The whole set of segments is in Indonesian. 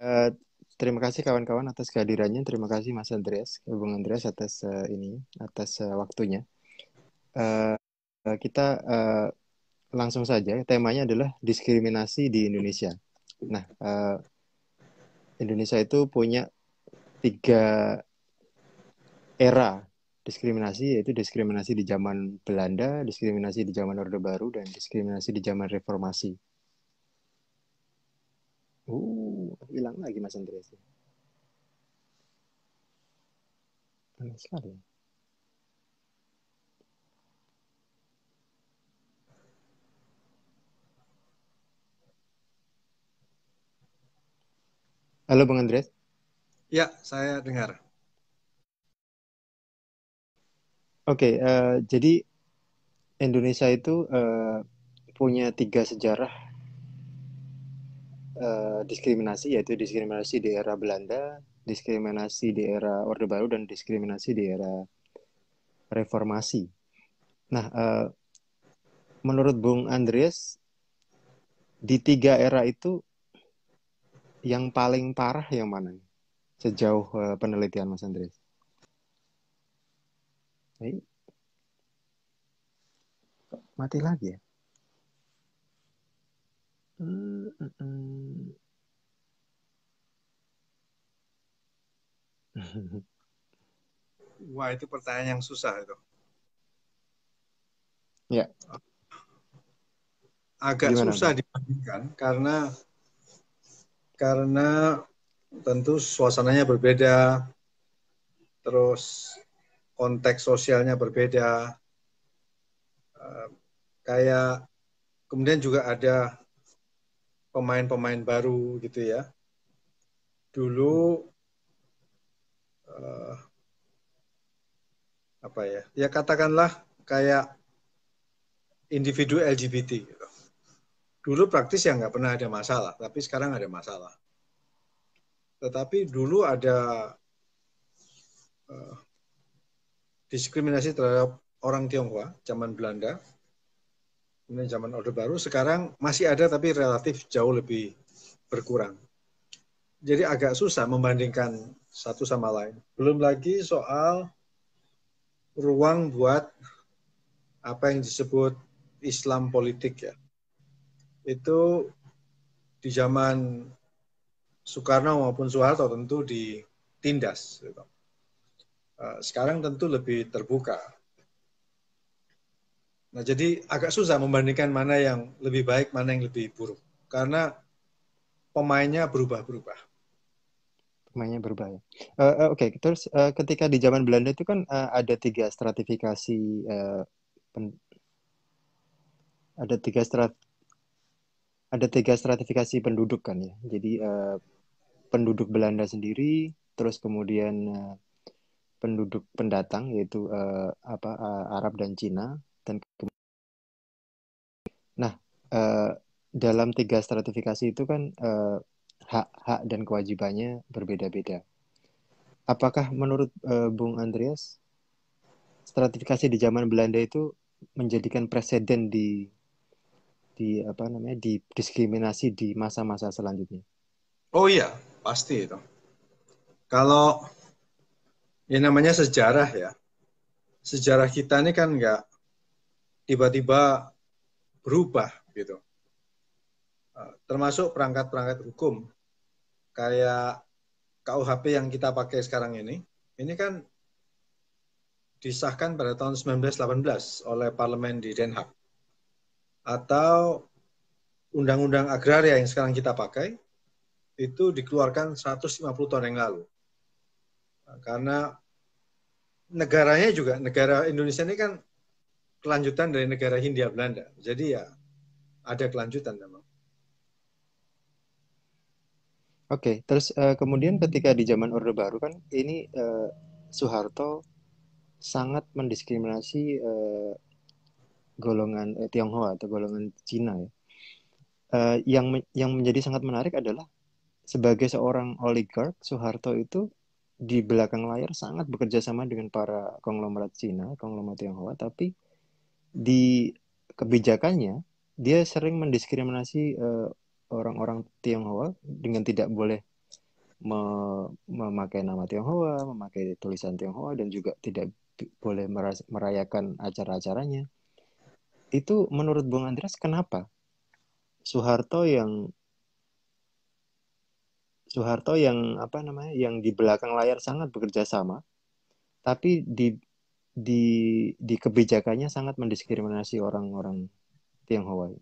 Eh, Terima kasih kawan-kawan atas kehadirannya. Terima kasih Mas Andreas, Bung Andreas atas waktunya. Eh, kita langsung saja. Temanya adalah diskriminasi di Indonesia. Nah, Indonesia itu punya 3 era diskriminasi, yaitu diskriminasi di zaman Belanda, diskriminasi di zaman Orde Baru, dan diskriminasi di zaman Reformasi. Hilang lagi Mas Andreas. Aneh sekali. Halo Bung Andreas. Ya, saya dengar. Oke, jadi Indonesia itu punya 3 sejarah diskriminasi, yaitu diskriminasi di era Belanda, diskriminasi di era Orde Baru, dan diskriminasi di era Reformasi. Nah, menurut Bung Andreas, di 3 era itu yang paling parah yang mana? Sejauh penelitian Mas Andreas. Eh, Mati lagi ya? Hmm, hmm, hmm. Wah, itu pertanyaan yang susah itu. Ya, Agak gimana susah Bung? dibandingkan karena tentu suasananya berbeda, terus konteks sosialnya berbeda. Kayak kemudian juga ada pemain-pemain baru gitu ya. Dulu apa ya? Ya katakanlah kayak individu LGBT gitu. Dulu praktis ya nggak pernah ada masalah, tapi sekarang ada masalah. Tetapi dulu ada diskriminasi terhadap orang Tionghoa zaman Belanda, kemudian zaman Orde Baru, sekarang masih ada tapi relatif jauh lebih berkurang. Jadi agak susah membandingkan satu sama lain. Belum lagi soal ruang buat apa yang disebut Islam politik ya. Itu di zaman Soekarno maupun Soeharto tentu ditindas. Gitu. Sekarang tentu lebih terbuka. Nah, jadi agak susah membandingkan mana yang lebih baik, mana yang lebih buruk. Karena pemainnya berubah-berubah. Pemainnya berbahaya. Oke, terus ketika di zaman Belanda itu kan ada 3 stratifikasi, pen- ada tiga strat, ada 3 stratifikasi penduduk kan ya. Jadi penduduk Belanda sendiri, terus kemudian penduduk pendatang yaitu Arab dan Cina, dan nah eh, dalam 3 stratifikasi itu kan hak-hak dan kewajibannya berbeda-beda. Apakah menurut Bung Andreas stratifikasi di zaman Belanda itu menjadikan presiden di diskriminasi di masa-masa selanjutnya? Oh iya, pasti itu. Kalau ya namanya sejarah ya, sejarah kita ini kan nggak tiba-tiba berubah gitu. Termasuk perangkat-perangkat hukum kayak KUHP yang kita pakai sekarang ini kan disahkan pada tahun 1918 oleh parlemen di Den Haag. Atau undang-undang agraria yang sekarang kita pakai itu dikeluarkan 150 tahun yang lalu. Karena negaranya juga, negara Indonesia ini kan kelanjutan dari negara Hindia Belanda. Jadi ya ada kelanjutan memang. Oke, terus kemudian ketika di zaman Orde Baru kan ini Soeharto sangat mendiskriminasi golongan Tionghoa atau golongan Cina ya. Yang menjadi sangat menarik adalah sebagai seorang oligark, Soeharto itu di belakang layar sangat bekerja sama dengan para konglomerat Cina, konglomerat Tionghoa, tapi di kebijakannya dia sering mendiskriminasi orang-orang Tionghoa dengan tidak boleh memakai nama Tionghoa, memakai tulisan Tionghoa, dan juga tidak boleh merayakan acara-acaranya. Itu menurut Bung Andreas kenapa Soeharto yang apa namanya, yang di belakang layar sangat bekerja sama, tapi di di kebijakannya sangat mendiskriminasi orang-orang Tionghoa?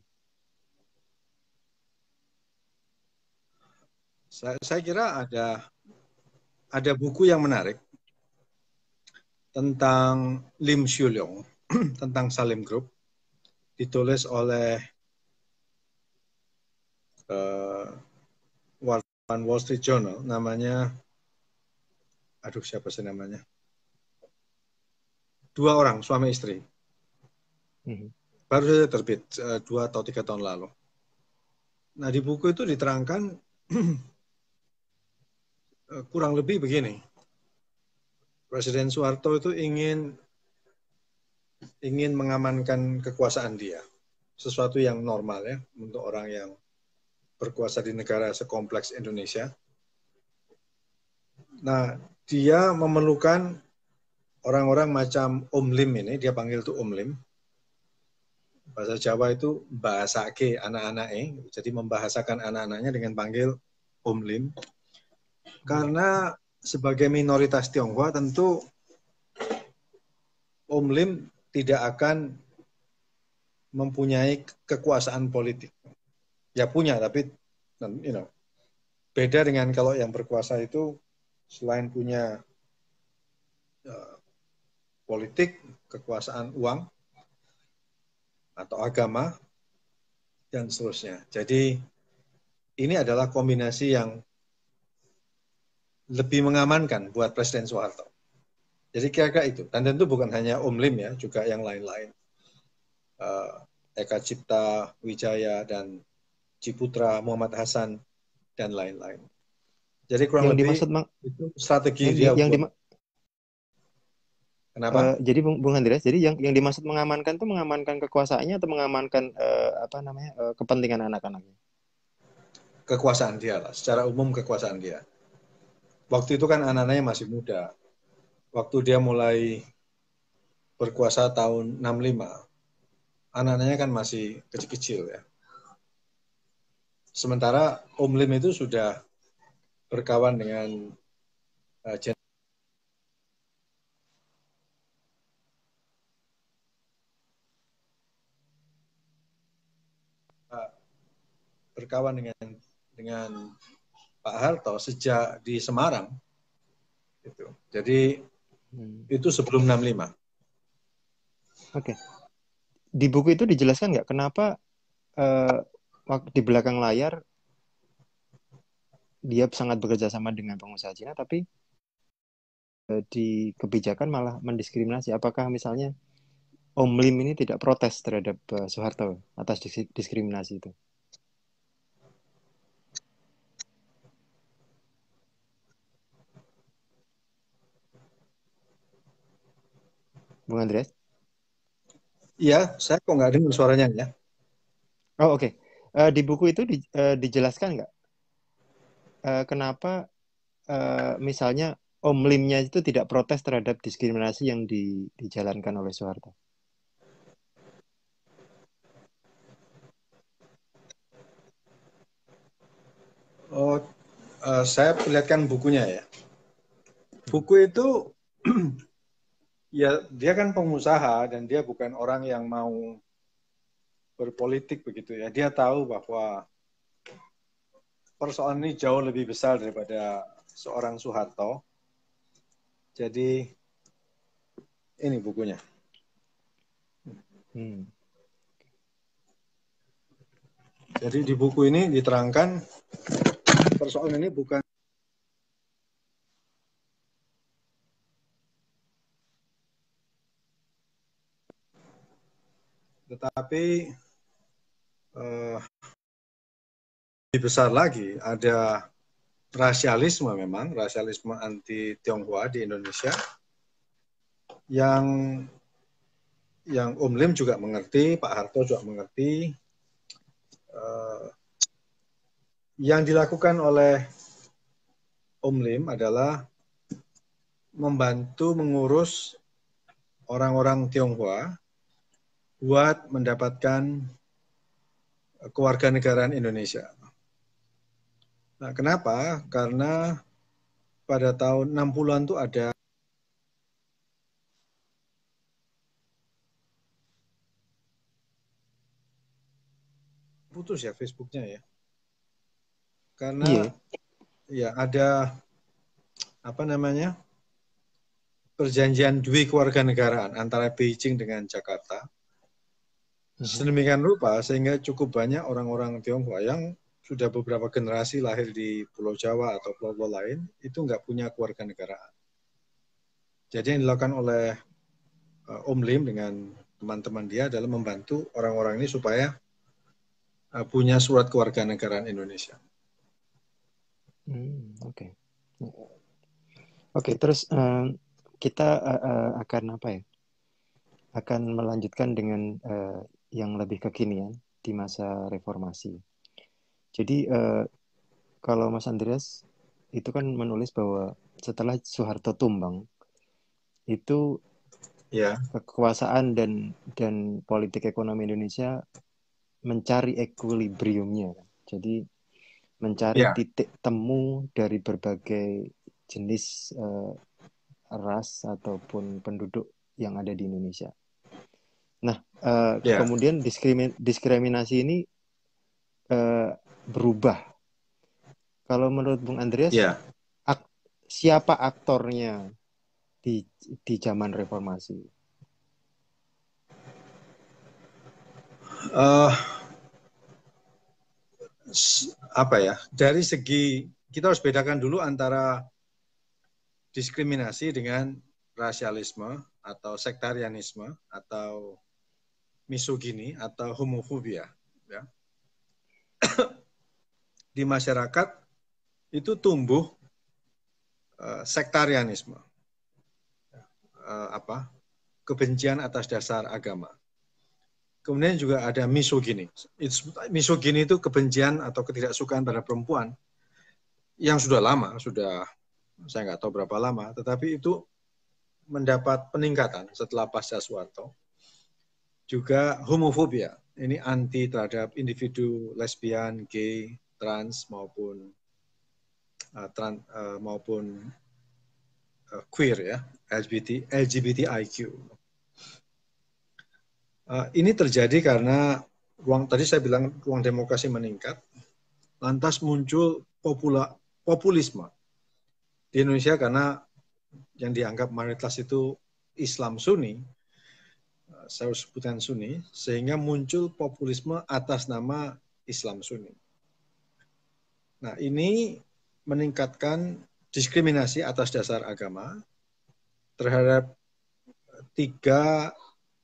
Saya kira ada buku yang menarik tentang Lim Xuliong, tentang Salim Group, ditulis oleh wartawan Wall Street Journal, namanya, aduh siapa sih namanya? Dua orang, suami istri. Baru saja terbit 2 atau 3 tahun lalu. Nah, di buku itu diterangkan kurang lebih begini. Presiden Soeharto itu ingin mengamankan kekuasaan dia. Sesuatu yang normal ya untuk orang yang berkuasa di negara sekompleks Indonesia. Nah, dia memerlukan orang-orang macam Om Lim ini, dia panggil itu Om Lim. Bahasa Jawa itu bahasake anak-anaknya, jadi membahasakan anak-anaknya dengan panggil Om Lim. Karena sebagai minoritas Tionghoa tentu Om Lim tidak akan mempunyai kekuasaan politik. Ya punya, tapi beda dengan kalau yang berkuasa itu selain punya politik, kekuasaan uang, atau agama, dan seterusnya. Jadi ini adalah kombinasi yang lebih mengamankan buat Presiden Soeharto. Jadi kira-kira itu. Dan tentu bukan hanya Om Lim ya, juga yang lain-lain. Eka Cipta, Wijaya, dan Ciputra, Muhammad Hasan, dan lain-lain. Jadi kurang lebih itu strategi dia buat. Kenapa? Jadi Bung Andreas, jadi yang dimaksud mengamankan itu mengamankan kekuasaannya atau mengamankan apa namanya, kepentingan anak-anaknya? Kekuasaan dia lah, secara umum kekuasaan dia. Waktu itu kan anak-anaknya masih muda. Waktu dia mulai berkuasa tahun 65, anak-anaknya kan masih kecil-kecil ya. Sementara Om Lim itu sudah berkawan dengan berkawan dengan Pak Harto sejak di Semarang. Gitu. Jadi itu sebelum 65. Oke. Di buku itu dijelaskan nggak kenapa di belakang layar dia sangat bekerja sama dengan pengusaha Cina, tapi di kebijakan malah mendiskriminasi? Apakah misalnya Om Lim ini tidak protes terhadap Soeharto atas diskriminasi itu? Bung Andreas? Iya, saya kok nggak dengar suaranya ya. Oh oke. Di buku itu dijelaskan nggak kenapa misalnya Om Limnya itu tidak protes terhadap diskriminasi yang dijalankan oleh Soeharto? Oh, saya perlihatkan bukunya ya. Buku itu ya dia kan pengusaha dan dia bukan orang yang mau berpolitik begitu ya. Dia tahu bahwa persoalan ini jauh lebih besar daripada seorang Soeharto. Jadi ini bukunya. Jadi di buku ini diterangkan persoalan ini bukan tetapi lebih besar lagi, ada rasialisme memang, rasialisme anti Tionghoa di Indonesia yang Om Lim juga mengerti, Pak Harto juga mengerti, yang dilakukan oleh Om Lim adalah membantu mengurus orang-orang Tionghoa buat mendapatkan kewarganegaraan Indonesia. Nah, kenapa? Karena pada tahun 60-an tuh ada putus ya Facebooknya ya. Karena Iya. ya ada apa namanya perjanjian dui kewarganegaraan antara Beijing dengan Jakarta. Mhm. Sedemikian rupa sehingga cukup banyak orang-orang Tionghoa yang sudah beberapa generasi lahir di Pulau Jawa atau pulau-pulau lain itu nggak punya kewarganegaraan. Jadi yang dilakukan oleh Om Lim dengan teman-teman dia adalah membantu orang-orang ini supaya punya surat kewarganegaraan Indonesia. Oke. Oke, terus kita akan apa ya? Akan melanjutkan dengan yang lebih kekinian di masa reformasi. Jadi kalau Mas Andreas itu kan menulis bahwa setelah Soeharto tumbang itu Ya, kekuasaan dan politik ekonomi Indonesia mencari equilibriumnya. Jadi mencari ya, titik temu dari berbagai jenis ras ataupun penduduk yang ada di Indonesia. Nah, ya, kemudian diskriminasi ini berubah. Kalau menurut Bung Andreas, ya. ak siapa aktornya di zaman reformasi? Uh, apa ya? Dari segi kita harus bedakan dulu antara diskriminasi dengan rasialisme atau sektarianisme atau misogini atau homofobia. Ya. Di masyarakat itu tumbuh sektarianisme, kebencian atas dasar agama. Kemudian juga ada misogini. Misogini itu kebencian atau ketidaksukaan pada perempuan yang sudah lama, sudah saya nggak tahu berapa lama, tetapi itu mendapat peningkatan setelah pasca Soeharto. Juga homofobia, ini anti terhadap individu lesbian, gay, trans maupun queer ya, LGBTIQ. Ini terjadi karena tadi saya bilang ruang demokrasi meningkat, lantas muncul populisme di Indonesia karena yang dianggap mayoritas itu Islam Sunni, saya sebutkan Sunni, sehingga muncul populisme atas nama Islam Sunni. Nah, ini meningkatkan diskriminasi atas dasar agama terhadap 3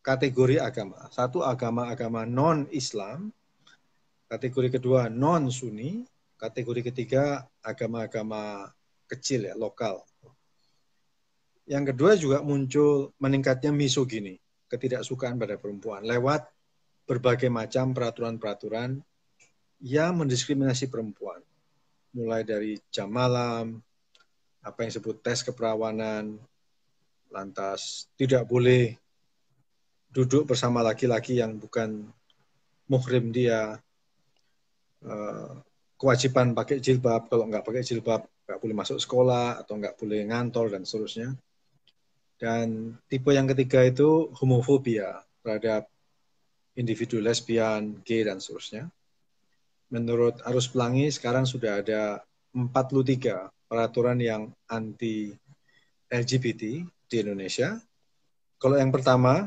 kategori agama. Satu, agama-agama non-Islam. Kategori kedua, non-Sunni. Kategori ketiga, agama-agama kecil ya, lokal. Yang kedua juga muncul meningkatnya misogini, ketidaksukaan pada perempuan, lewat berbagai macam peraturan-peraturan yang mendiskriminasi perempuan. Mulai dari jam malam, apa yang disebut tes keperawanan, lantas tidak boleh duduk bersama laki-laki yang bukan muhrim dia, kewajiban pakai jilbab, kalau nggak pakai jilbab nggak boleh masuk sekolah atau nggak boleh ngantor dan seterusnya. Dan tipe yang ketiga itu homofobia terhadap individu lesbian, gay dan seterusnya. Menurut Arus Pelangi sekarang sudah ada 43 peraturan yang anti LGBT di Indonesia. Kalau yang pertama,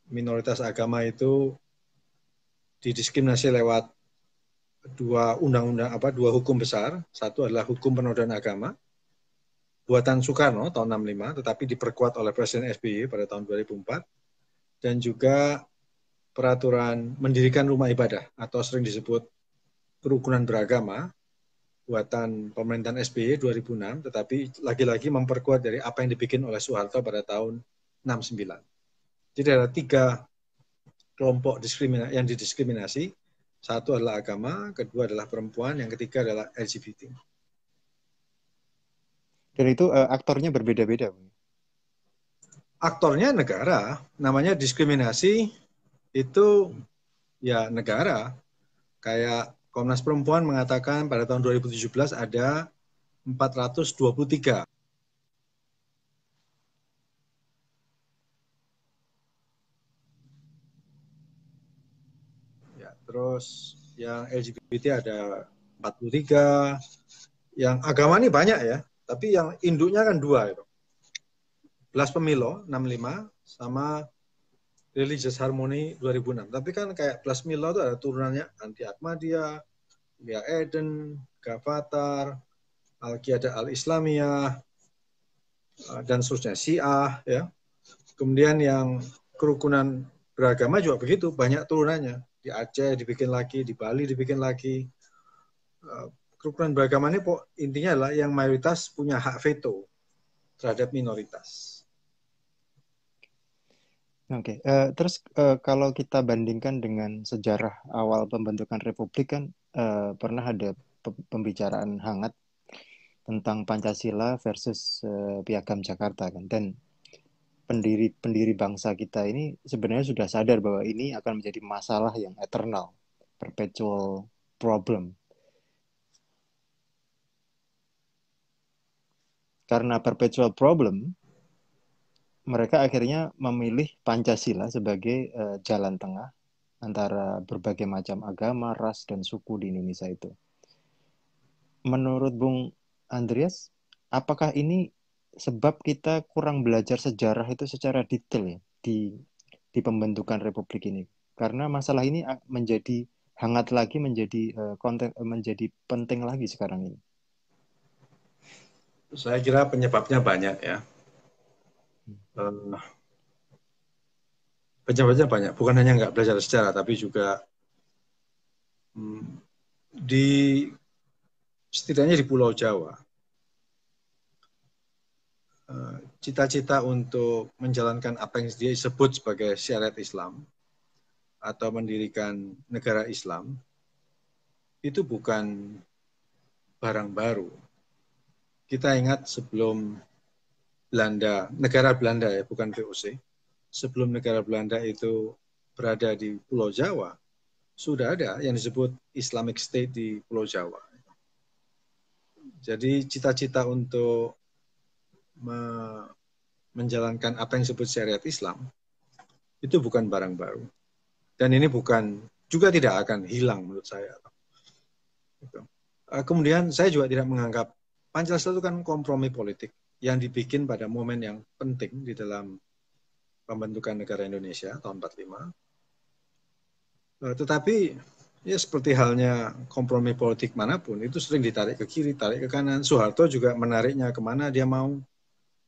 minoritas agama itu didiskriminasi lewat dua hukum besar. Satu adalah hukum penodaan agama buatan Soekarno tahun 65, tetapi diperkuat oleh Presiden SBY pada tahun 2004, dan juga peraturan mendirikan rumah ibadah atau sering disebut kerukunan beragama buatan pemerintahan SBY 2006, tetapi lagi-lagi memperkuat dari apa yang dibikin oleh Soeharto pada tahun 69. Jadi ada 3 kelompok yang didiskriminasi. Satu adalah agama, kedua adalah perempuan, yang ketiga adalah LGBT. Dan itu aktornya berbeda-beda, Bung. Aktornya negara, namanya diskriminasi itu ya negara. Kayak Komnas Perempuan mengatakan pada tahun 2017 ada 423. Ya, terus yang LGBT ada 43. Yang agama ini banyak ya, tapi yang induknya kan dua itu. Belas Pemilo 65 sama Religious Harmony 2006. Tapi kan kayak Belas Pemilo itu ada turunannya Anti Ahmadiyah, Lia Eden, Gavatar, Al-Qiyadah Al-Islamiyah, dan seterusnya, Syiah, ya. Kemudian yang kerukunan beragama juga begitu, banyak turunannya. Di Aceh dibikin lagi, di Bali dibikin lagi. Kerukunan beragama ini intinya adalah yang mayoritas punya hak veto terhadap minoritas. Oke, terus kalau kita bandingkan dengan sejarah awal pembentukan republik kan pernah ada pembicaraan hangat tentang Pancasila versus Piagam Jakarta kan, dan pendiri bangsa kita ini sebenarnya sudah sadar bahwa ini akan menjadi masalah yang eternal, perpetual problem. Karena perpetual problem, mereka akhirnya memilih Pancasila sebagai jalan tengah antara berbagai macam agama, ras, dan suku di Indonesia itu. Menurut Bung Andreas, apakah ini sebab kita kurang belajar sejarah itu secara detail ya di pembentukan republik ini? Karena masalah ini menjadi hangat lagi, menjadi penting lagi sekarang ini. Saya kira penyebabnya banyak ya. Penyebabnya banyak, bukan hanya nggak belajar sejarah, tapi juga di setidaknya di Pulau Jawa, cita-cita untuk menjalankan apa yang disebut sebagai syariat Islam atau mendirikan negara Islam itu bukan barang baru. Kita ingat sebelum Belanda, negara Belanda ya, bukan VOC, sebelum negara Belanda itu berada di Pulau Jawa, sudah ada yang disebut Islamic State di Pulau Jawa. Jadi cita-cita untuk menjalankan apa yang disebut syariat Islam itu bukan barang baru. Dan ini juga tidak akan hilang menurut saya. Kemudian saya juga tidak menganggap Pancasila itu kan kompromi politik yang dibikin pada momen yang penting di dalam pembentukan negara Indonesia tahun 45. Tetapi ya seperti halnya kompromi politik manapun, itu sering ditarik ke kiri, tarik ke kanan. Soeharto juga menariknya kemana dia mau.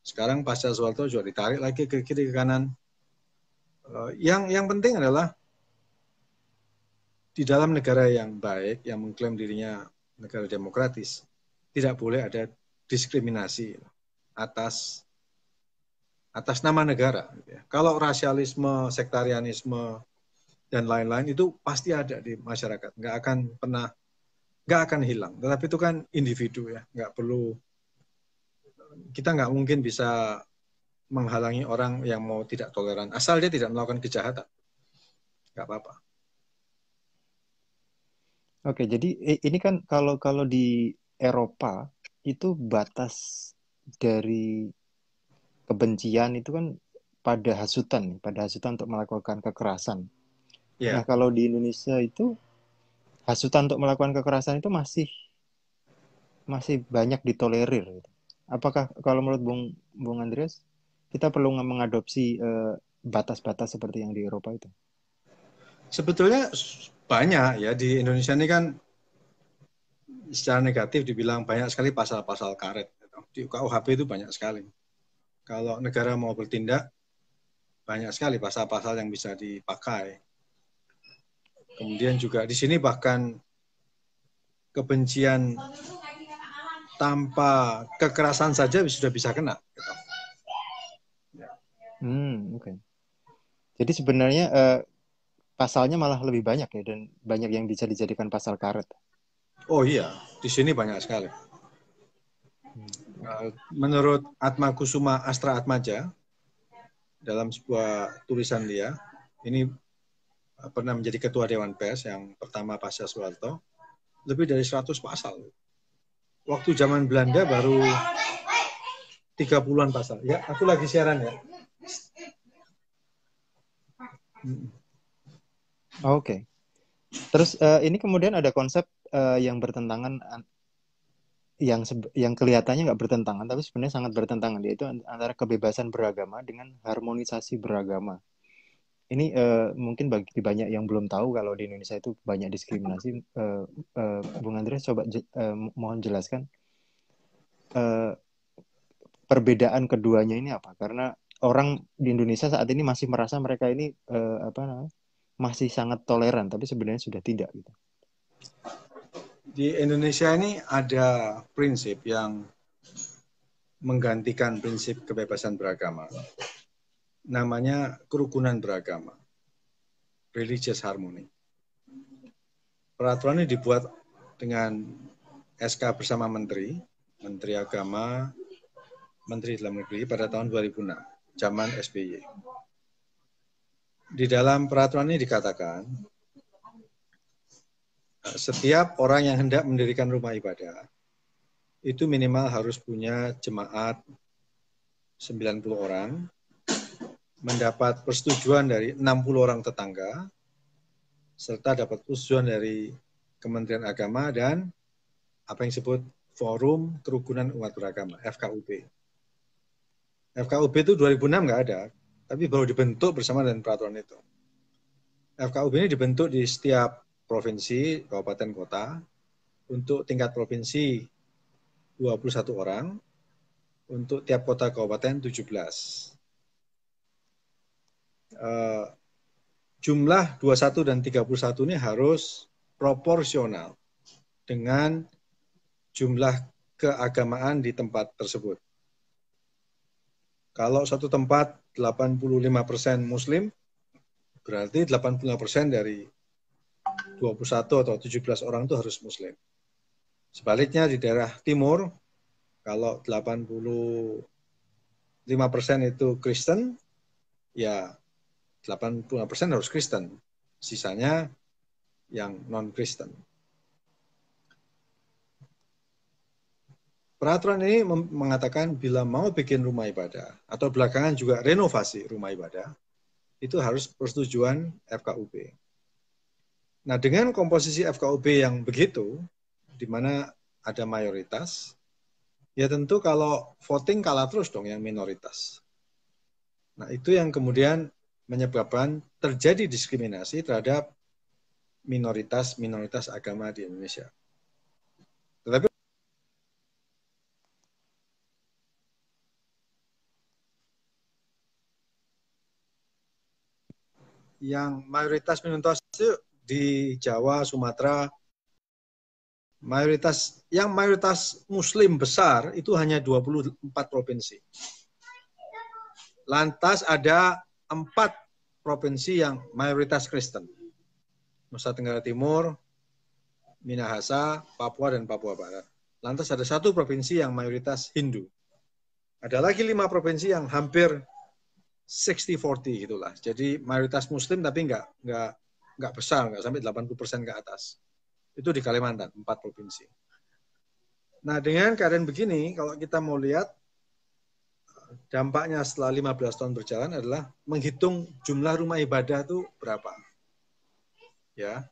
Sekarang pasca Soeharto juga ditarik lagi ke kiri, ke kanan. Yang penting adalah di dalam negara yang baik, yang mengklaim dirinya negara demokratis, tidak boleh ada diskriminasi atas nama negara. Kalau rasialisme, sektarianisme, dan lain-lain itu pasti ada di masyarakat, nggak akan hilang. Tetapi itu kan individu ya, kita nggak mungkin bisa menghalangi orang yang mau tidak toleran, asal dia tidak melakukan kejahatan, nggak apa-apa. Oke, jadi ini kan kalau di Eropa itu batas dari kebencian itu kan pada hasutan untuk melakukan kekerasan. Nah, Ya, kalau di Indonesia itu hasutan untuk melakukan kekerasan itu masih banyak ditolerir gitu. Apakah kalau menurut Bung Andreas kita perlu mengadopsi batas-batas seperti yang di Eropa itu? sebetulnya banyak ya di Indonesia ini kan secara negatif dibilang banyak sekali pasal-pasal karet. Di KUHP itu banyak sekali. Kalau negara mau bertindak, banyak sekali pasal-pasal yang bisa dipakai. Kemudian juga di sini bahkan kebencian tanpa kekerasan saja sudah bisa kena. Oke. Jadi sebenarnya pasalnya malah lebih banyak ya, dan banyak yang bisa dijadikan pasal karet. Oh iya, di sini banyak sekali. Menurut Atma Kusuma Astra Atmaja, dalam sebuah tulisan dia, ini pernah menjadi ketua Dewan Pers yang pertama pasca Soeharto, lebih dari 100 pasal. Waktu zaman Belanda baru 30-an pasal. Ya, aku lagi siaran ya. Oke. Terus ini kemudian ada konsep yang bertentangan, yang kelihatannya nggak bertentangan, tapi sebenarnya sangat bertentangan, yaitu antara kebebasan beragama dengan harmonisasi beragama. Ini mungkin bagi banyak yang belum tahu kalau di Indonesia itu banyak diskriminasi. Bung Andreas, coba mohon jelaskan perbedaan keduanya ini apa? Karena orang di Indonesia saat ini masih merasa mereka ini masih sangat toleran, tapi sebenarnya sudah tidak gitu. Di Indonesia ini ada prinsip yang menggantikan prinsip kebebasan beragama. Namanya kerukunan beragama, religious harmony. Peraturan ini dibuat dengan SK bersama Menteri Agama, Menteri Dalam Negeri pada tahun 2006, zaman SBY. Di dalam peraturan ini dikatakan, setiap orang yang hendak mendirikan rumah ibadah, itu minimal harus punya jemaat 90 orang, mendapat persetujuan dari 60 orang tetangga, serta dapat persetujuan dari Kementerian Agama dan apa yang disebut Forum Kerukunan Umat Beragama, FKUB. FKUB itu 2006 nggak ada, tapi baru dibentuk bersama dengan peraturan itu. FKUB ini dibentuk di setiap provinsi, kabupaten, kota. Untuk tingkat provinsi 21 orang, untuk tiap kota kabupaten 17. Jumlah 21 dan 31 ini harus proporsional dengan jumlah keagamaan di tempat tersebut. Kalau satu tempat 85% Muslim, berarti 85% dari 21 atau 17 orang itu harus Muslim. Sebaliknya di daerah timur, kalau 85% itu Kristen, ya 85% harus Kristen. Sisanya yang non-Kristen. Peraturan ini mengatakan bila mau bikin rumah ibadah atau belakangan juga renovasi rumah ibadah, itu harus persetujuan FKUB. Nah, dengan komposisi FKUB yang begitu, di mana ada mayoritas, ya tentu kalau voting kalah terus dong yang minoritas. Nah, itu yang kemudian menyebabkan terjadi diskriminasi terhadap minoritas agama di Indonesia. Tetapi yang mayoritas itu di Jawa, Sumatera, mayoritas Muslim besar itu hanya 24 provinsi. Lantas ada 4 provinsi yang mayoritas Kristen. Nusa Tenggara Timur, Minahasa, Papua, dan Papua Barat. Lantas ada 1 provinsi yang mayoritas Hindu. Ada lagi 5 provinsi yang hampir 60-40 gitulah. Jadi mayoritas Muslim tapi nggak besar, nggak sampai 80% ke atas. Itu di Kalimantan, 4 provinsi. Nah, dengan keadaan begini, kalau kita mau lihat dampaknya setelah 15 tahun berjalan adalah menghitung jumlah rumah ibadah itu berapa. Ya.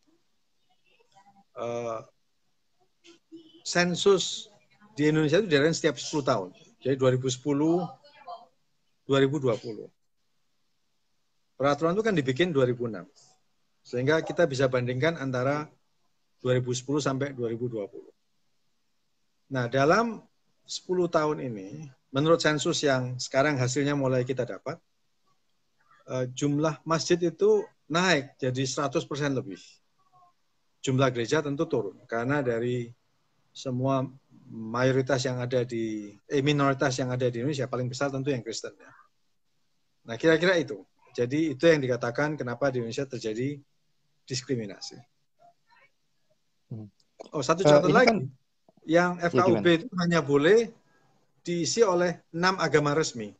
Sensus di Indonesia itu diadakan setiap 10 tahun. Jadi 2010, 2020. Peraturan itu kan dibikin 2006. Sehingga kita bisa bandingkan antara 2010 sampai 2020. Nah, dalam 10 tahun ini, menurut sensus yang sekarang hasilnya mulai kita dapat, jumlah masjid itu naik jadi 100% lebih. Jumlah gereja tentu turun, karena dari semua minoritas yang ada di Indonesia, paling besar tentu yang Kristen. Ya. Nah, kira-kira itu. Jadi itu yang dikatakan kenapa di Indonesia terjadi diskriminasi. Oh, satu catatan lagi. Kan, yang FKUB itu hanya boleh diisi oleh 6 agama resmi.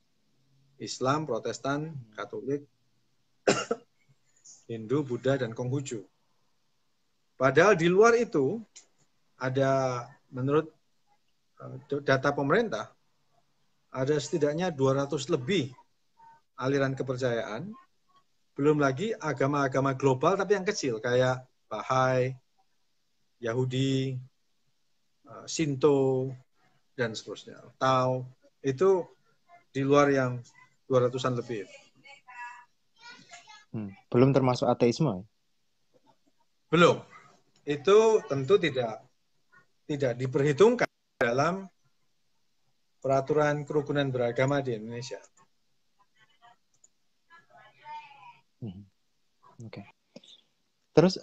Islam, Protestan, Katolik, Hindu, Buddha, dan Konghucu. Padahal di luar itu ada, menurut data pemerintah, ada setidaknya 200 lebih aliran kepercayaan, belum lagi agama-agama global tapi yang kecil, kayak Bahai, Yahudi, Shinto, dan seterusnya. Tao, itu di luar yang 200-an lebih. Belum termasuk ateisme ya? Belum. Itu tentu tidak diperhitungkan dalam peraturan kerukunan beragama di Indonesia. Oke. Terus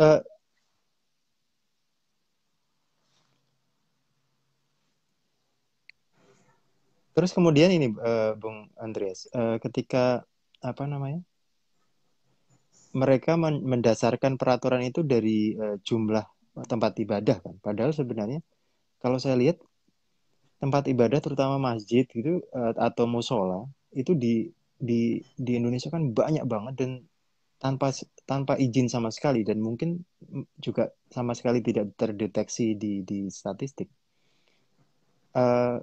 terus kemudian ini Bung Andreas, ketika apa namanya, mereka mendasarkan peraturan itu dari jumlah tempat ibadah kan. Padahal sebenarnya kalau saya lihat tempat ibadah terutama masjid gitu atau musola itu di Indonesia kan banyak banget dan tanpa tanpa izin sama sekali, dan mungkin juga sama sekali tidak terdeteksi di statistik. Eh,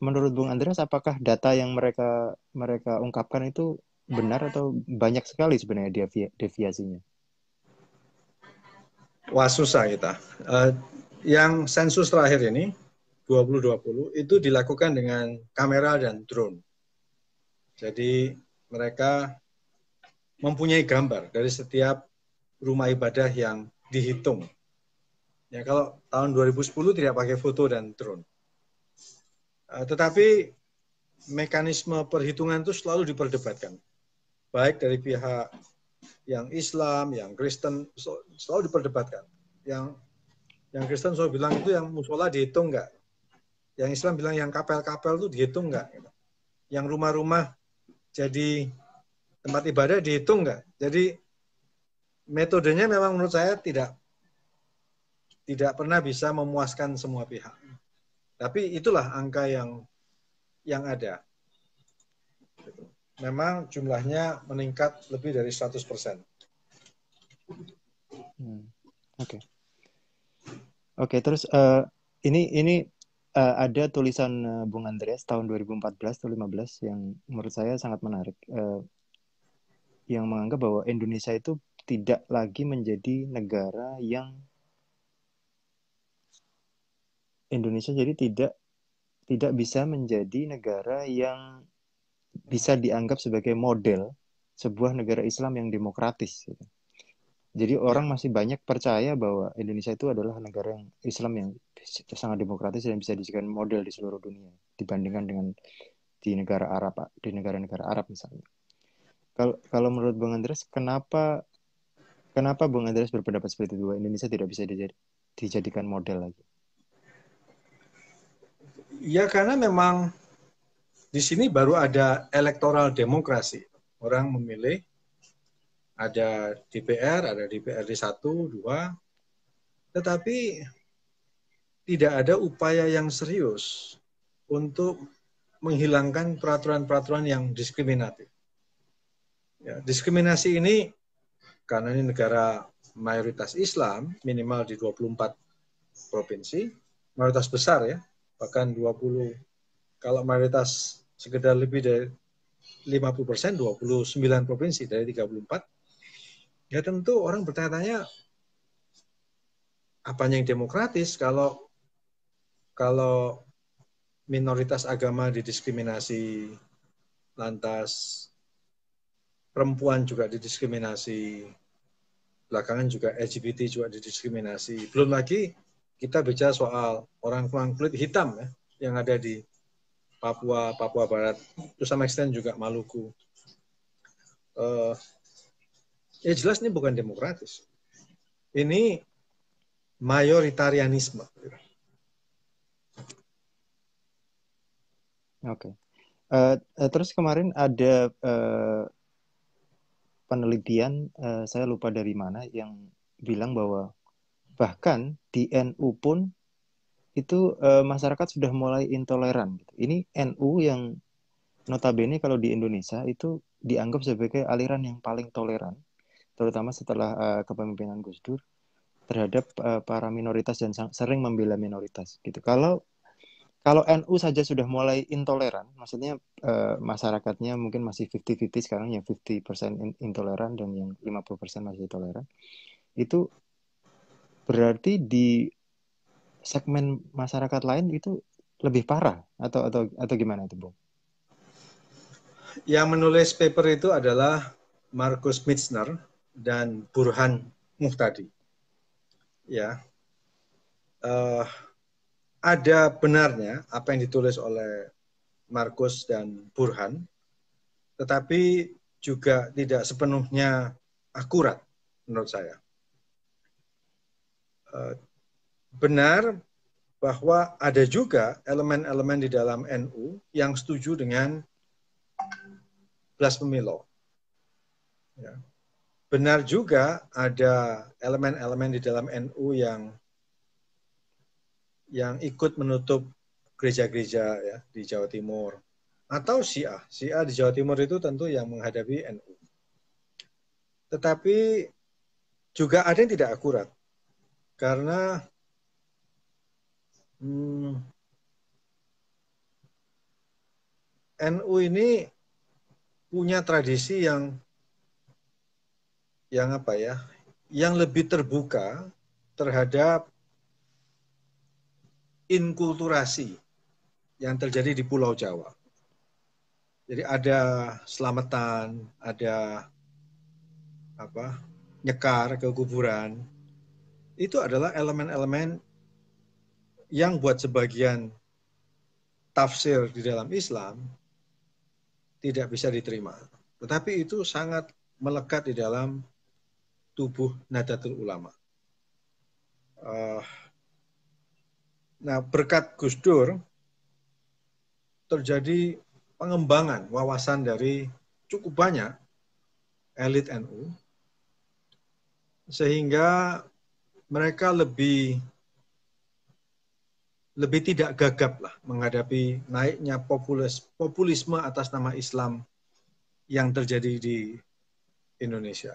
Menurut Bung Andreas, apakah data yang mereka mereka ungkapkan itu benar atau banyak sekali sebenarnya deviasinya? Wah, susah kita. Yang sensus terakhir ini, 2020, itu dilakukan dengan kamera dan drone. Jadi mereka mempunyai gambar dari setiap rumah ibadah yang dihitung. Ya, kalau tahun 2010 tidak pakai foto dan drone. Tetapi mekanisme perhitungan itu selalu diperdebatkan. Baik dari pihak yang Islam, yang Kristen, selalu diperdebatkan. Yang Kristen selalu bilang itu yang musola dihitung nggak? Yang Islam bilang yang kapel-kapel itu dihitung nggak? Yang rumah-rumah jadi tempat ibadah dihitung nggak? Jadi metodenya memang menurut saya tidak pernah bisa memuaskan semua pihak. Tapi itulah angka yang ada. Memang jumlahnya meningkat lebih dari 100%. Oke. Oke, terus ini ada tulisan Bung Andreas tahun 2014 atau 2015 yang menurut saya sangat menarik, yang menganggap bahwa Indonesia itu tidak lagi menjadi negara yang Indonesia jadi tidak bisa menjadi negara yang bisa dianggap sebagai model sebuah negara Islam yang demokratis gitu. Jadi orang Ya. masih banyak percaya bahwa Indonesia itu adalah negara yang Islam yang sangat demokratis dan bisa dijadikan model di seluruh dunia dibandingkan dengan di negara Arab, di negara-negara Arab misalnya. Kalau menurut Bung Andreas, kenapa Bung Andreas berpendapat seperti itu bahwa Indonesia tidak bisa dijadikan model lagi? Ya karena memang di sini baru ada elektoral demokrasi. Orang memilih, ada DPR, ada DPRD 1, 2, tetapi tidak ada upaya yang serius untuk menghilangkan peraturan-peraturan yang diskriminatif. Ya, diskriminasi ini karena ini negara mayoritas Islam, minimal di 24 provinsi, mayoritas besar ya, bahkan 20, kalau mayoritas sekedar lebih dari 50%, 29 provinsi dari 34, ya tentu orang bertanya-tanya apanya yang demokratis kalau minoritas agama didiskriminasi, lantas perempuan juga didiskriminasi, belakangan juga LGBT juga didiskriminasi. Belum lagi kita bicara soal orang kulit hitam ya, yang ada di Papua Barat, terus sama extent juga Maluku. Ya jelas ini bukan demokratis. Ini mayoritarianisme. Oke. Terus kemarin ada penelitian, saya lupa dari mana, yang bilang bahwa bahkan di NU pun itu masyarakat sudah mulai intoleran gitu. Ini NU yang notabene kalau di Indonesia itu dianggap sebagai aliran yang paling toleran, terutama setelah kepemimpinan Gus Dur terhadap para minoritas dan sering membela minoritas gitu. Kalau NU saja sudah mulai intoleran, maksudnya masyarakatnya mungkin masih 50-50 sekarang, yang 50% intoleran dan yang 50% masih toleran. Itu berarti di segmen masyarakat lain itu lebih parah atau gimana itu, Bung? Yang menulis paper itu adalah Markus Mitzner dan Burhan Muhtadi. Ya, uh, ada benarnya apa yang ditulis oleh Markus dan Burhan, tetapi juga tidak sepenuhnya akurat menurut saya. Benar bahwa ada juga elemen-elemen di dalam NU yang setuju dengan blasphemy law. Ya. Benar juga ada elemen-elemen di dalam NU yang ikut menutup gereja-gereja ya di Jawa Timur atau Syiah. Syiah di Jawa Timur itu tentu yang menghadapi NU. Tetapi juga ada yang tidak akurat karena NU ini punya tradisi yang apa ya, yang lebih terbuka terhadap inkulturasi yang terjadi di Pulau Jawa. Jadi ada selamatan, ada apa, nyekar ke kuburan. Itu adalah elemen-elemen yang buat sebagian tafsir di dalam Islam tidak bisa diterima. Tetapi itu sangat melekat di dalam tubuh Nahdlatul Ulama. Nah, berkat Gus Dur terjadi pengembangan wawasan dari cukup banyak elit NU, sehingga mereka lebih tidak gagap lah menghadapi naiknya populisme atas nama Islam yang terjadi di Indonesia.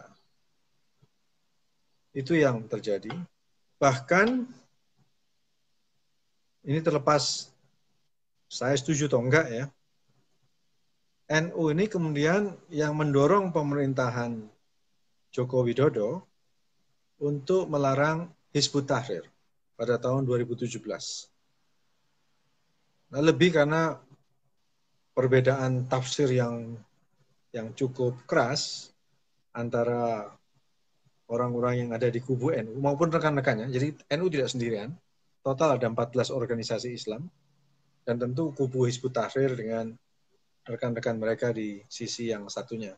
Itu yang terjadi. Bahkan ini terlepas saya setuju atau enggak ya, NU ini kemudian yang mendorong pemerintahan Joko Widodo untuk melarang Hizbut Tahrir pada tahun 2017. Nah, lebih karena perbedaan tafsir yang cukup keras antara orang-orang yang ada di kubu NU maupun rekan-rekannya. Jadi NU tidak sendirian. Total ada 14 organisasi Islam. Dan tentu kubu Hizbut Tahrir dengan rekan-rekan mereka di sisi yang satunya.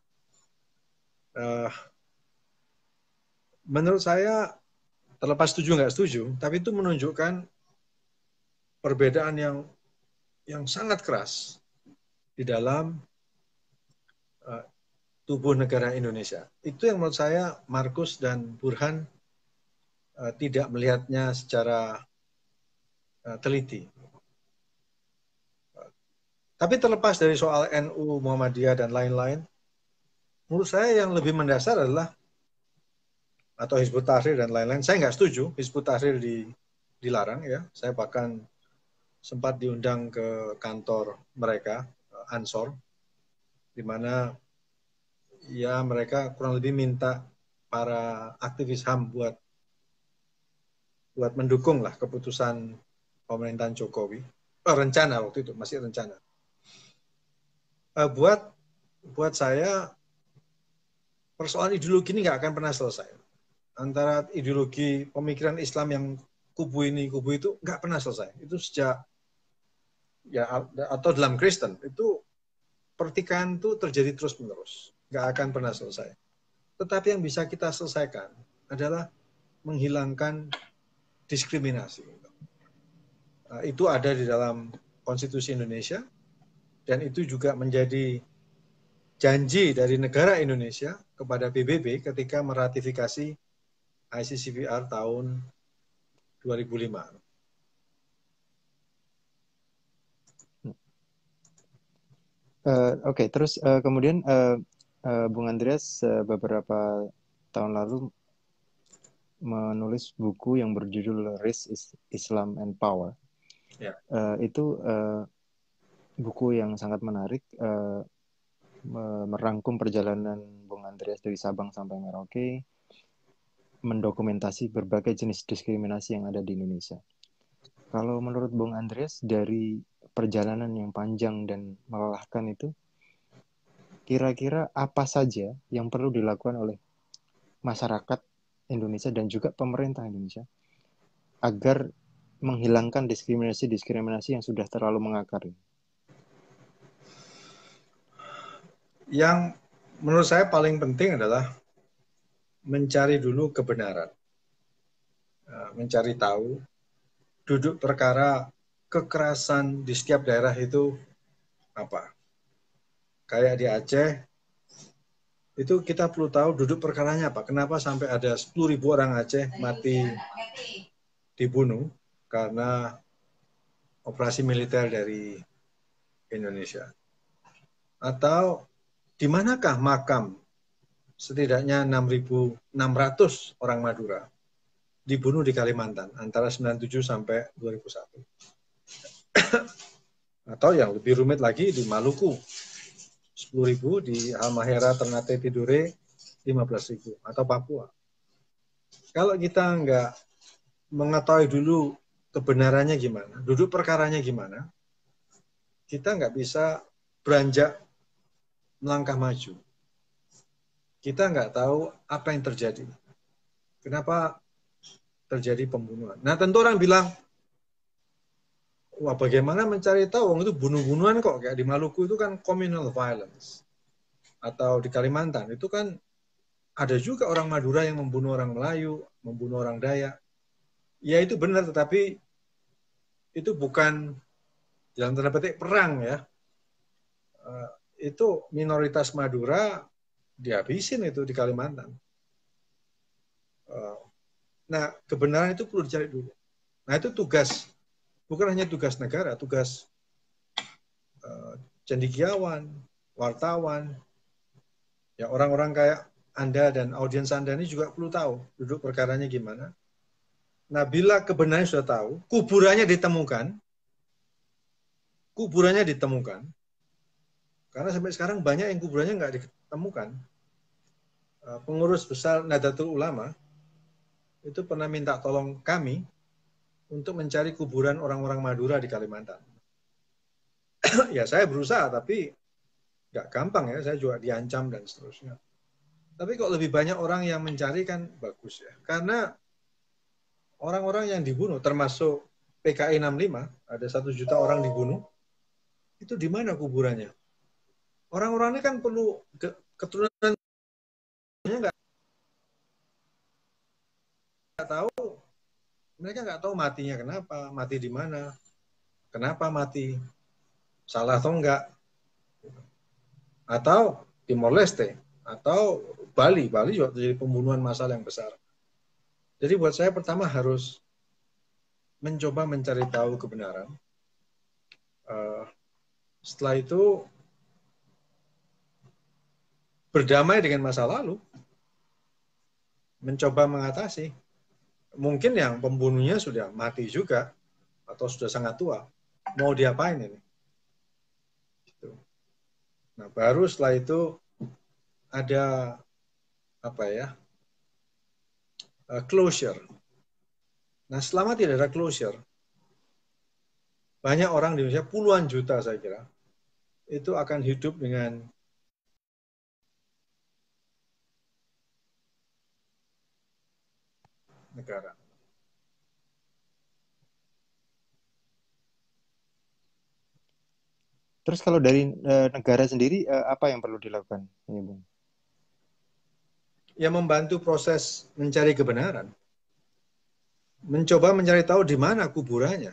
Menurut saya, terlepas setuju nggak setuju, tapi itu menunjukkan perbedaan yang sangat keras di dalam tubuh negara Indonesia. Itu yang menurut saya Markus dan Burhan tidak melihatnya secara teliti. Tapi terlepas dari soal NU, Muhammadiyah, dan lain-lain, menurut saya yang lebih mendasar adalah, atau Hizbut Tahrir dan lain-lain, saya nggak setuju Hizbut Tahrir dilarang ya. Saya bahkan sempat diundang ke kantor mereka, Ansor, di mana ya mereka kurang lebih minta para aktivis HAM buat mendukung lah keputusan pemerintahan Jokowi. Rencana waktu itu, masih rencana. Buat saya, persoalan ideologi ini nggak akan pernah selesai. Antara ideologi pemikiran Islam yang kubu ini, kubu itu, nggak pernah selesai. Itu sejak, ya atau dalam Kristen, itu pertikaian itu terjadi terus-menerus. Nggak akan pernah selesai. Tetapi yang bisa kita selesaikan adalah menghilangkan diskriminasi. Itu ada di dalam Konstitusi Indonesia, dan itu juga menjadi janji dari negara Indonesia kepada PBB ketika meratifikasi ICCPR tahun 2005. Oke, terus kemudian Bung Andreas beberapa tahun lalu menulis buku yang berjudul Race Islam and Power. Ya. Itu buku yang sangat menarik, merangkum perjalanan Bung Andreas dari Sabang sampai Merauke, mendokumentasi berbagai jenis diskriminasi yang ada di Indonesia. Kalau menurut Bung Andreas, dari perjalanan yang panjang dan melelahkan itu, kira-kira apa saja yang perlu dilakukan oleh masyarakat Indonesia dan juga pemerintah Indonesia agar menghilangkan diskriminasi-diskriminasi yang sudah terlalu mengakar? Yang menurut saya paling penting adalah mencari dulu kebenaran, mencari tahu duduk perkara kekerasan di setiap daerah itu apa. Kayak di Aceh, itu kita perlu tahu duduk perkaranya apa. Kenapa sampai ada 10.000 orang Aceh mati dibunuh karena operasi militer dari Indonesia. Atau di manakah makam setidaknya 6.600 orang Madura dibunuh di Kalimantan antara 97 sampai 2001. Atau yang lebih rumit lagi di Maluku, 10.000, di Halmahera, Ternate, Tidore, 15.000, atau Papua. Kalau kita nggak mengetahui dulu kebenarannya gimana, duduk perkaranya gimana, kita nggak bisa beranjak melangkah maju. Kita nggak tahu apa yang terjadi. Kenapa terjadi pembunuhan. Nah, tentu orang bilang, wah bagaimana mencari tahu, itu bunuh-bunuhan kok, kayak di Maluku itu kan communal violence. Atau di Kalimantan, itu kan ada juga orang Madura yang membunuh orang Melayu, membunuh orang Dayak. Ya itu benar, tetapi itu bukan dalam tanda petik perang ya. Itu minoritas Madura dihabisin itu di Kalimantan. Nah, kebenaran itu perlu dicari dulu. Nah, itu tugas, bukan hanya tugas negara, tugas cendekiawan, wartawan, ya orang-orang kayak Anda dan audiens Anda ini juga perlu tahu duduk perkaranya gimana. Nah, bila kebenaran sudah tahu, kuburannya ditemukan, karena sampai sekarang banyak yang kuburannya nggak ditemukan. Pengurus besar Nahdlatul Ulama itu pernah minta tolong kami untuk mencari kuburan orang-orang Madura di Kalimantan. Ya saya berusaha, tapi nggak gampang ya, saya juga diancam dan seterusnya. Tapi kok lebih banyak orang yang mencari kan bagus ya. Karena orang-orang yang dibunuh, termasuk PKI 65, ada 1 juta orang dibunuh, itu di mana kuburannya? Orang-orang ini kan perlu keturunannya nggak tahu, mereka nggak tahu matinya kenapa, mati di mana, kenapa mati, salah atau enggak, atau Timor Leste, atau Bali juga terjadi pembunuhan massal yang besar. Jadi buat saya pertama harus mencoba mencari tahu kebenaran. Setelah itu berdamai dengan masa lalu, mencoba mengatasi. Mungkin yang pembunuhnya sudah mati juga atau sudah sangat tua, mau diapain ini? Nah, baru setelah itu ada apa ya, closure. Nah, selama tidak ada closure, banyak orang di Indonesia, puluhan juta saya kira, itu akan hidup dengan negara. Terus kalau dari negara sendiri, apa yang perlu dilakukan, ini Bung? Ya membantu proses mencari kebenaran. Mencoba mencari tahu di mana kuburannya.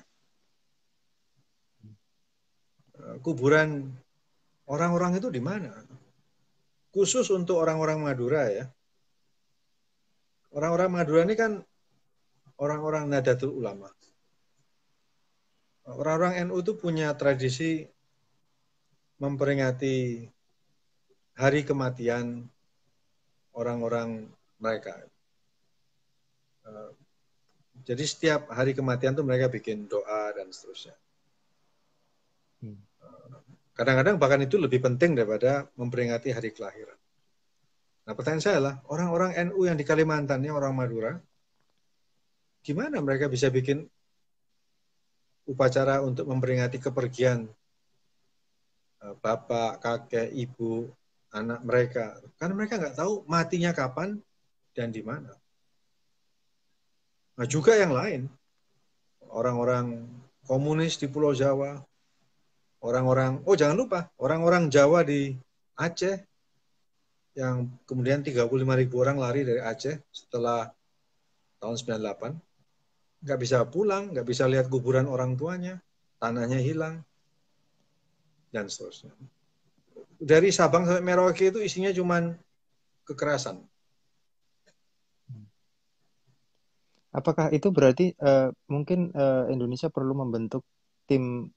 Kuburan orang-orang itu di mana? Khusus untuk orang-orang Madura ya. Orang-orang Madura ini kan orang-orang Nahdlatul Ulama. Orang-orang NU itu punya tradisi memperingati hari kematian orang-orang mereka. Jadi setiap hari kematian tuh mereka bikin doa dan seterusnya. Kadang-kadang bahkan itu lebih penting daripada memperingati hari kelahiran. Nah, pertanyaan saya adalah, orang-orang NU yang di Kalimantan, ini orang Madura, gimana mereka bisa bikin upacara untuk memperingati kepergian bapak, kakek, ibu, anak mereka? Karena mereka nggak tahu matinya kapan dan di mana. Nah, juga yang lain, orang-orang komunis di Pulau Jawa, jangan lupa, orang-orang Jawa di Aceh, yang kemudian 35.000 orang lari dari Aceh setelah tahun 98, nggak bisa pulang, nggak bisa lihat kuburan orang tuanya, tanahnya hilang, dan seterusnya. Dari Sabang sampai Merauke itu isinya cuma kekerasan. Apakah itu berarti mungkin Indonesia perlu membentuk tim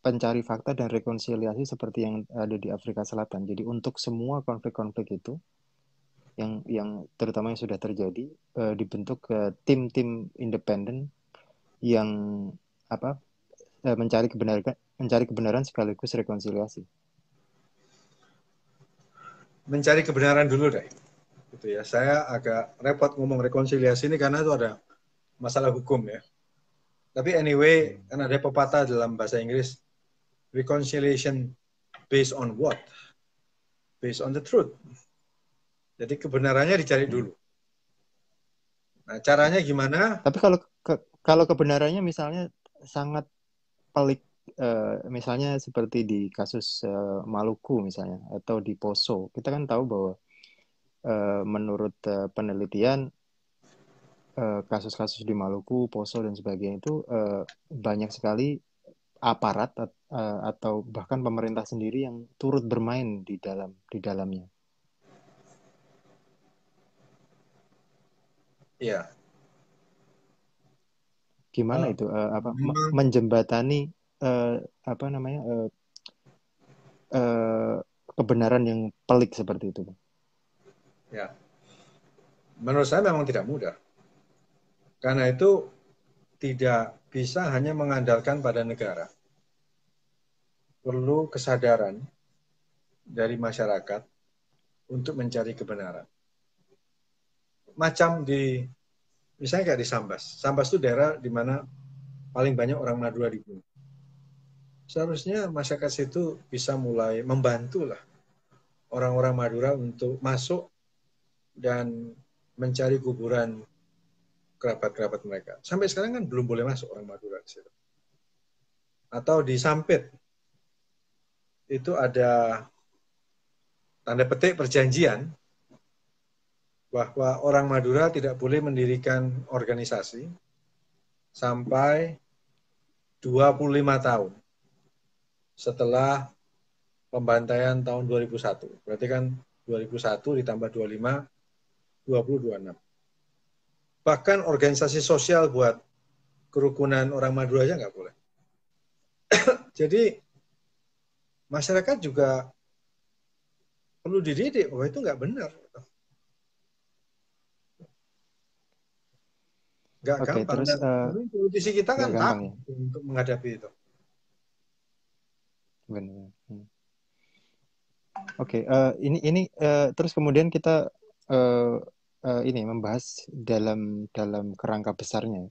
pencari fakta dan rekonsiliasi seperti yang ada di Afrika Selatan. Jadi untuk semua konflik-konflik itu yang terutama yang sudah terjadi dibentuk tim-tim independen yang apa mencari kebenaran sekaligus rekonsiliasi. Mencari kebenaran dulu deh. Gitu ya. Saya agak repot ngomong rekonsiliasi ini karena itu ada masalah hukum ya. Tapi anyway, kan ada pepatah dalam bahasa Inggris, reconciliation based on what? Based on the truth. Jadi kebenarannya dicari dulu. Nah, caranya gimana? Tapi kalau kebenarannya misalnya sangat pelik, misalnya seperti di kasus Maluku misalnya atau di Poso, kita kan tahu bahwa menurut penelitian kasus-kasus di Maluku, Poso dan sebagainya itu banyak sekali aparat atau bahkan pemerintah sendiri yang turut bermain di dalamnya. Iya. Gimana itu Memang menjembatani apa namanya kebenaran yang pelik seperti itu? ya. Menurut saya memang tidak mudah. Karena itu tidak bisa hanya mengandalkan pada negara. Perlu kesadaran dari masyarakat untuk mencari kebenaran. Macam misalnya kayak di Sambas. Sambas itu daerah di mana paling banyak orang Madura dibunuh. Seharusnya masyarakat situ bisa mulai membantu lah orang-orang Madura untuk masuk dan mencari kuburan kerabat-kerabat mereka. Sampai sekarang kan belum boleh masuk orang Madura di situ. Atau di Sampit, itu ada tanda petik perjanjian bahwa orang Madura tidak boleh mendirikan organisasi sampai 25 tahun setelah pembantaian tahun 2001. Berarti kan 2001 ditambah 25, 26. Bahkan organisasi sosial buat kerukunan orang Madura aja nggak boleh. Jadi masyarakat juga perlu dididik bahwa itu nggak benar. Nggak Oke, gampang. terus Dan politisi kita nggak kan gampang ya, takut untuk menghadapi itu. benar. Oke, ini terus kemudian kita eh, ini membahas dalam dalam kerangka besarnya.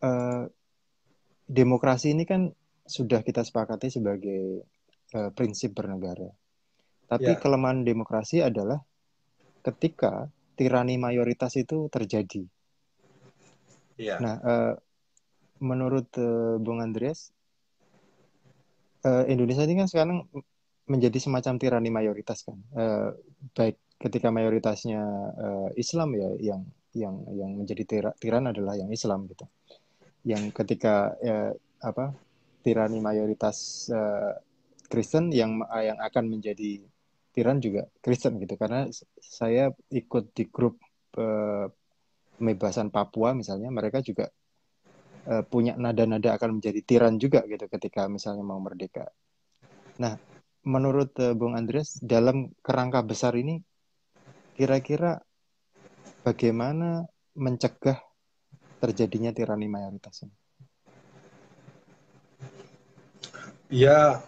Eh, Demokrasi ini kan sudah kita sepakati sebagai prinsip bernegara. Tapi Ya, kelemahan demokrasi adalah ketika tirani mayoritas itu terjadi. iya. Nah, menurut Bung Andreas, Indonesia ini kan sekarang menjadi semacam tirani mayoritas kan. Baik ketika mayoritasnya Islam ya, yang menjadi tiran adalah yang Islam gitu. Yang ketika tirani mayoritas Kristen yang akan menjadi tiran juga Kristen gitu. Karena saya ikut di grup pembebasan Papua misalnya, mereka juga punya nada-nada akan menjadi tiran juga gitu ketika misalnya mau merdeka. Nah, menurut Bung Andreas, dalam kerangka besar ini, kira-kira bagaimana mencegah terjadinya tirani mayoritas ini? Ya,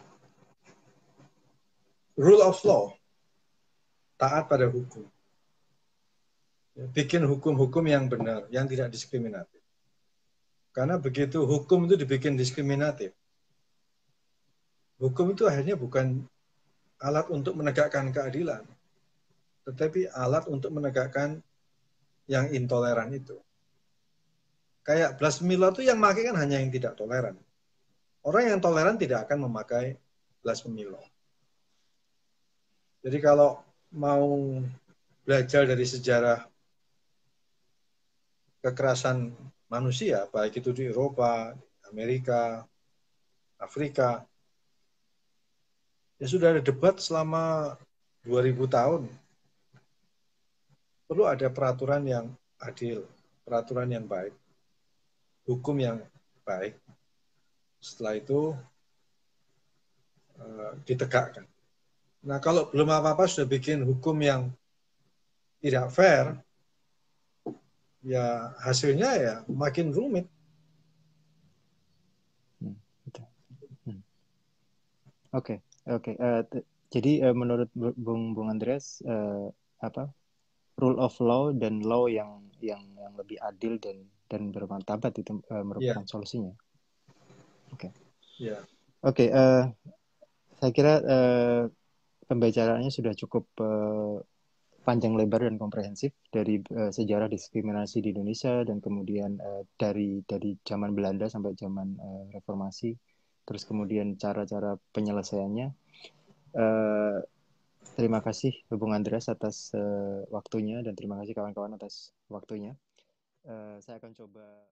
rule of law, taat pada hukum. Ya, bikin hukum-hukum yang benar, yang tidak diskriminatif. Karena begitu hukum itu dibikin diskriminatif, hukum itu akhirnya bukan alat untuk menegakkan keadilan, tetapi alat untuk menegakkan yang intoleran itu. Kayak blasphemy law itu yang memakai kan hanya yang tidak toleran. Orang yang toleran tidak akan memakai blasphemy law. Jadi kalau mau belajar dari sejarah kekerasan manusia, baik itu di Eropa, Amerika, Afrika, ya sudah ada debat selama 2000 tahun. Perlu ada peraturan yang adil, peraturan yang baik, hukum yang baik. Setelah itu ditegakkan. Nah, kalau belum apa-apa sudah bikin hukum yang tidak fair, ya hasilnya ya makin rumit. Betul. Oke, oke. Jadi menurut Bung Andreas, apa rule of law dan law yang lebih adil dan bermartabat itu Ya, merupakan solusinya. Oke, ya, oke. Saya kira pembicaraannya sudah cukup panjang lebar dan komprehensif dari sejarah diskriminasi di Indonesia dan kemudian dari zaman Belanda sampai zaman Reformasi, terus kemudian cara-cara penyelesaiannya. Eh, Terima kasih Bung Andreas atas waktunya dan terima kasih kawan-kawan atas waktunya. Saya akan coba